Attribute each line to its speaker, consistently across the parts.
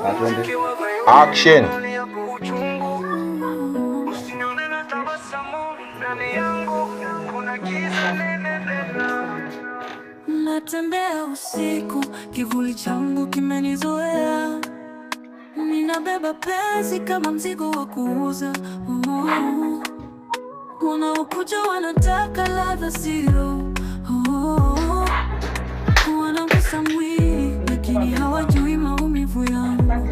Speaker 1: Atwende. Action.
Speaker 2: Natembea usiku, kivuli changu kimenizoea. Ninabeba penzi kama mzigo wa kuuza. Wanaokuja wanataka ladha sio. Wanagusa mwili lakini hawajui maumivu yangu.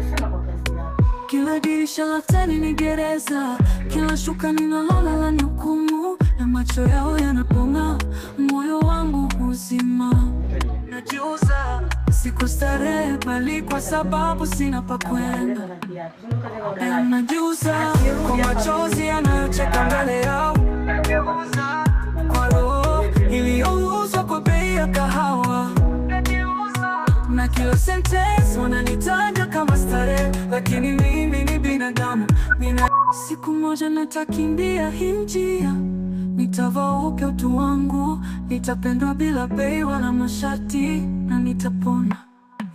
Speaker 2: Kila dirisha la tani ni gereza, kila shuka ninalolala ni hukumu. Na macho yao yanapong'aa, moyo wangu huzima. Najiuza, sikustarehe bali kwa sababu sina pa kwenda. Najiuza kwa machozi yanayocheka mbele yao, kwa roho iliyouzwa kwa bei ya kahawa. Na kila sentence wananitaja kama starehe, lakini mimi ni binadamu. Siku moja nitakimbia hii njia, nitavaa upya utu wangu, nitapendwa bila bei wala masharti, na nitapona,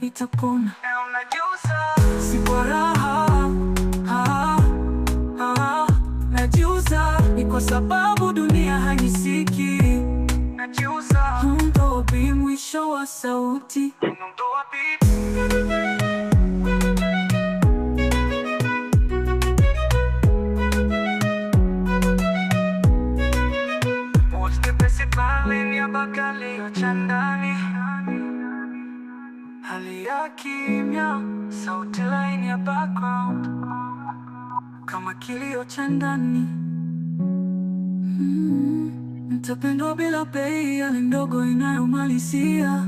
Speaker 2: nitapona. Si kwa raha, najiuza ni kwa sababu dunia hanisiki. Najiuza ndo bi mwisho wa sauti. Hali ya kimya, sauti laini ya background, kama kilio cha ndani. Nitapendwa bila bei, hali ndogo inayomalizia.